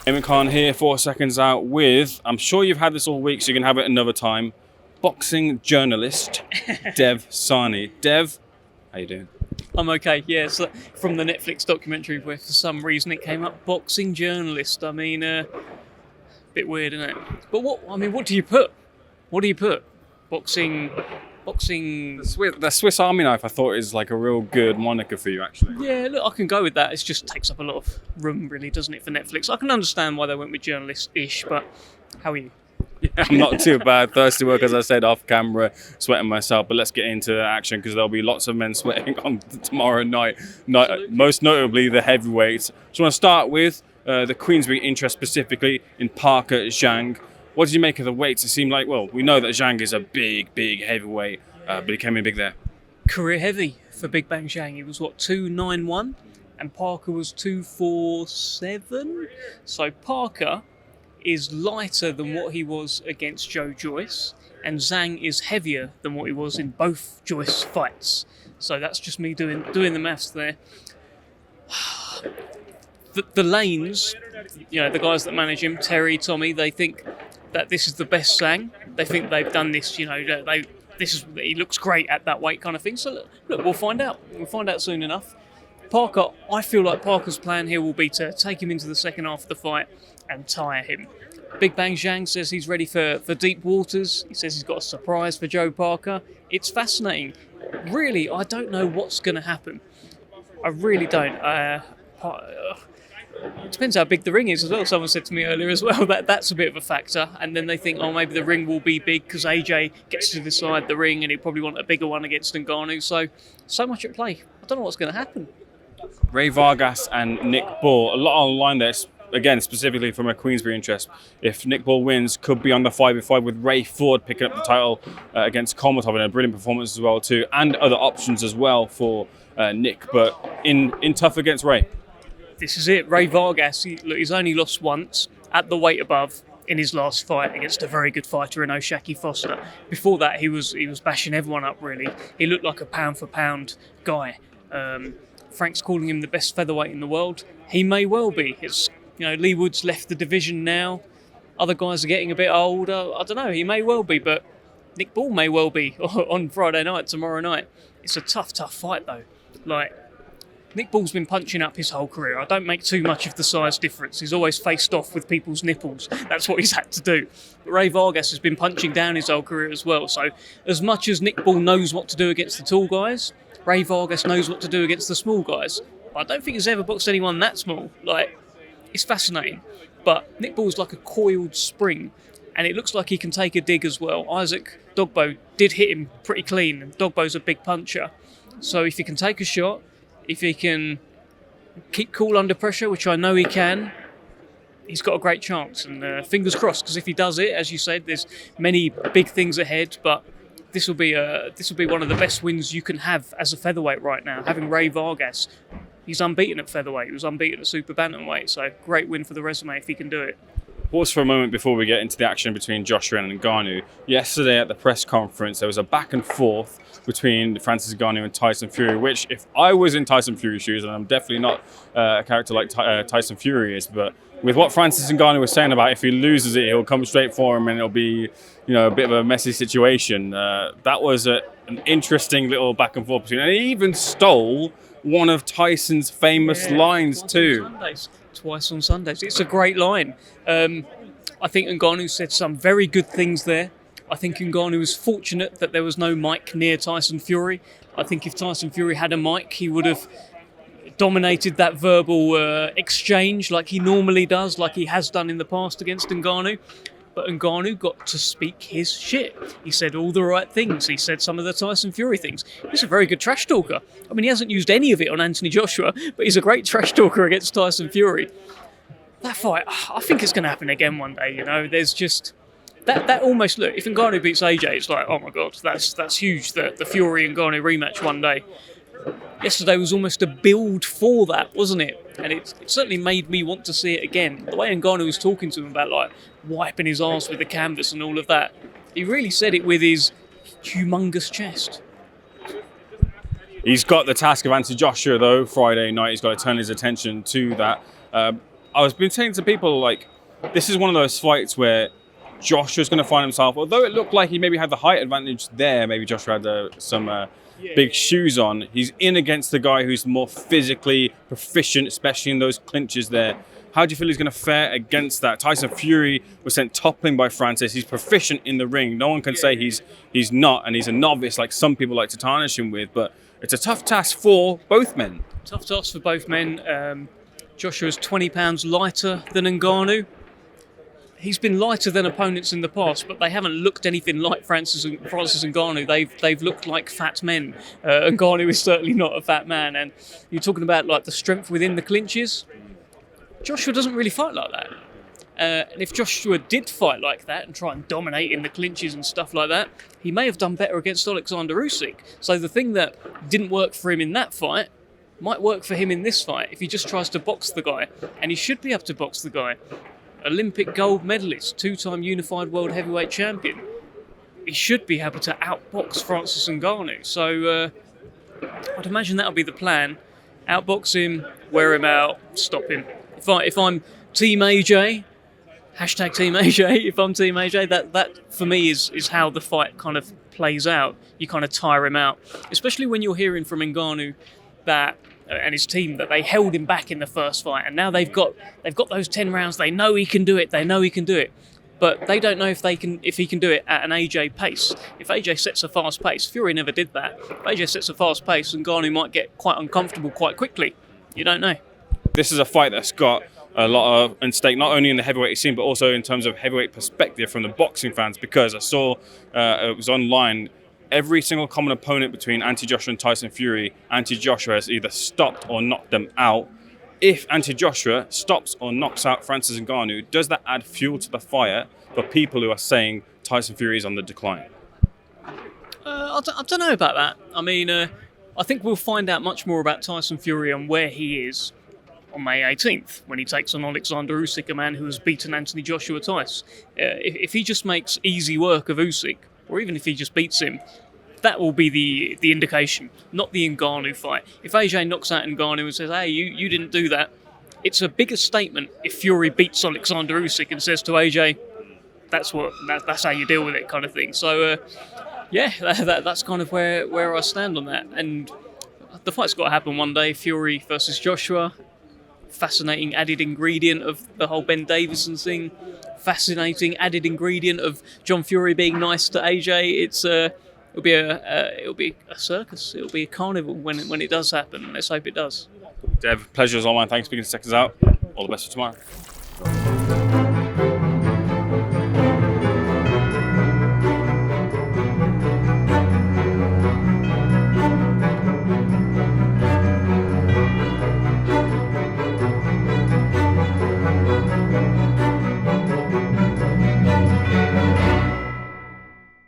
Eamon Khan here, 4 seconds out with, I'm sure you've had this all week, so you can have it another time, boxing journalist Dev Sahni. Dev, how you doing? I'm okay, yeah. So from the Netflix documentary where for some reason it came up, boxing journalist. I mean, bit weird, isn't it? But what do you put? What do you put? Boxing. The Swiss Army knife I thought is like a real good moniker for you, actually. Yeah, look, I can go with that. It just takes up a lot of room, really, doesn't it, for Netflix? I can understand why they went with journalist-ish, but how are you? Yeah, I'm not too bad. Thirsty work, as I said, off camera, sweating myself. But let's get into action because there'll be lots of men sweating on tomorrow night. Most notably, the heavyweights. So I want to start with the Queensberry interest specifically in Parker Zhang. What did you make of the weights? It seemed like, well, we know that Zhang is a big heavyweight, but he came in big there. Career heavy for Big Bang Zhang. He was, 291? And Parker was 247? So Parker is lighter than what he was against Joe Joyce, and Zhang is heavier than what he was in both Joyce fights. So that's just me doing the maths there. The lanes, the guys that manage him, Terry, Tommy, they think that this is the best Zhang. They think they've done this, he looks great at that weight kind of thing. So look, we'll find out. We'll find out soon enough. Parker, I feel like Parker's plan here will be to take him into the second half of the fight and tire him. Big Bang Zhang says he's ready for deep waters. He says he's got a surprise for Joe Parker. It's fascinating. Really, I don't know what's going to happen. I really don't. It depends how big the ring is as well. Someone said to me earlier as well that that's a bit of a factor. And then they think, maybe the ring will be big because AJ gets to decide the ring and he'll probably want a bigger one against Ngannou. So much at play. I don't know what's going to happen. Ray Vargas and Nick Bull, a lot on the line there. Again, specifically from a Queensberry interest, if Nick Bull wins, could be on the 5v5 with Ray Ford picking up the title against Komatov in a brilliant performance as well too, and other options as well for Nick, but in tough against Ray. This is it. Ray Vargas, he's only lost once at the weight above in his last fight against a very good fighter in O'Shaki Foster. Before that, he was bashing everyone up, really. He looked like a pound-for-pound guy. Frank's calling him the best featherweight in the world. He may well be. Lee Wood's left the division now. Other guys are getting a bit older. I don't know, he may well be, but Nick Bull may well be on Friday night, tomorrow night. It's a tough fight, though. Nick Bull's been punching up his whole career. I don't make too much of the size difference. He's always faced off with people's nipples. That's what he's had to do. But Ray Vargas has been punching down his whole career as well. So as much as Nick Bull knows what to do against the tall guys, Ray Vargas knows what to do against the small guys. I don't think he's ever boxed anyone that small. It's fascinating. But Nick Bull's like a coiled spring, and it looks like he can take a dig as well. Isaac Dogbo did hit him pretty clean, and Dogbo's a big puncher. So if he can take a shot, if he can keep cool under pressure, which I know he can, he's got a great chance. And fingers crossed, because if he does it, as you said, there's many big things ahead. But this will be one of the best wins you can have as a featherweight right now. Having Ray Vargas, he's unbeaten at featherweight. He was unbeaten at super bantamweight. So great win for the resume if he can do it. Pause for a moment before we get into the action between Joshua and Ngannou. Yesterday at the press conference, there was a back and forth between Francis Ngannou and Tyson Fury, which if I was in Tyson Fury's shoes, and I'm definitely not a character like Tyson Fury is, but with what Francis Ngannou was saying about if he loses it, he'll come straight for him and it'll be, a bit of a messy situation. That was an interesting little back and forth between, and he even stole one of Tyson's famous lines too. Twice on Sundays. It's a great line. I think Ngannou said some very good things there. I think Ngannou was fortunate that there was no mic near Tyson Fury. I think if Tyson Fury had a mic, he would have dominated that verbal exchange like he normally does, like he has done in the past against Ngannou. But Ngannou got to speak his shit. He said all the right things. He said some of the Tyson Fury things. He's a very good trash talker. I mean, he hasn't used any of it on Anthony Joshua, but he's a great trash talker against Tyson Fury. That fight, I think it's going to happen again one day, There's just... That almost, look, if Ngannou beats AJ, it's like, oh my God, that's huge, the Fury and Ngannou rematch one day. Yesterday was almost a build for that, wasn't it? And it certainly made me want to see it again. The way Ngannou was talking to him about, wiping his arse with the canvas and all of that, he really said it with his humongous chest. He's got the task of Anthony Joshua, though, Friday night. He's got to turn his attention to that. I was been saying to people, like, this is one of those fights where Joshua's going to find himself, although it looked like he maybe had the height advantage there, maybe Joshua had some big shoes on, he's in against the guy who's more physically proficient, especially in those clinches there. How do you feel he's going to fare against that? Tyson Fury was sent toppling by Francis. He's proficient in the ring. No one can say he's not, and he's a novice like some people like to tarnish him with, but it's a tough task for both men. Tough task for both men. Joshua's 20 pounds lighter than Ngannou. He's been lighter than opponents in the past, but they haven't looked anything like Francis and Ngannou. They've looked like fat men. Ngannou is certainly not a fat man, and you're talking about like the strength within the clinches. Joshua doesn't really fight like that. And if Joshua did fight like that and try and dominate in the clinches and stuff like that, he may have done better against Alexander Usyk. So the thing that didn't work for him in that fight might work for him in this fight if he just tries to box the guy. And he should be able to box the guy. Olympic gold medalist, 2-time unified world heavyweight champion. He should be able to outbox Francis Ngannou. So I'd imagine that'll be the plan. Outbox him, wear him out, stop him. If I'm Team AJ, hashtag Team AJ, if I'm Team AJ, that for me is how the fight kind of plays out. You kind of tire him out, especially when you're hearing from Ngannou that and his team that they held him back in the first fight, and now they've got those 10 rounds. They know he can do it. But they don't know if he can do it at an AJ pace. If AJ sets a fast pace, Fury never did that. If AJ sets a fast pace, Ngannou might get quite uncomfortable quite quickly. You don't know. This is a fight that's got a lot of at stake, not only in the heavyweight scene, but also in terms of heavyweight perspective from the boxing fans, because I saw it was online, every single common opponent between anti-Joshua and Tyson Fury, anti-Joshua has either stopped or knocked them out. If anti-Joshua stops or knocks out Francis Ngannou, does that add fuel to the fire for people who are saying Tyson Fury is on the decline? I don't know about that. I mean, I think we'll find out much more about Tyson Fury and where he is on May 18th, when he takes on Alexander Usyk, a man who has beaten Anthony Joshua twice. If he just makes easy work of Usyk, or even if he just beats him, that will be the indication, not the Ngannou fight. If AJ knocks out Ngannou and says, hey, you didn't do that, it's a bigger statement if Fury beats Alexander Usyk and says to AJ, that's how you deal with it, kind of thing. So, that's kind of where I stand on that. And the fight's got to happen one day, Fury versus Joshua. Fascinating added ingredient of the whole Ben Davison thing. Fascinating added ingredient of John Fury being nice to AJ. It'll be a circus. It'll be a carnival when it does happen. Let's hope it does. Dev, pleasure as all mine. Thanks for speaking to Seconds Out. All the best for tomorrow.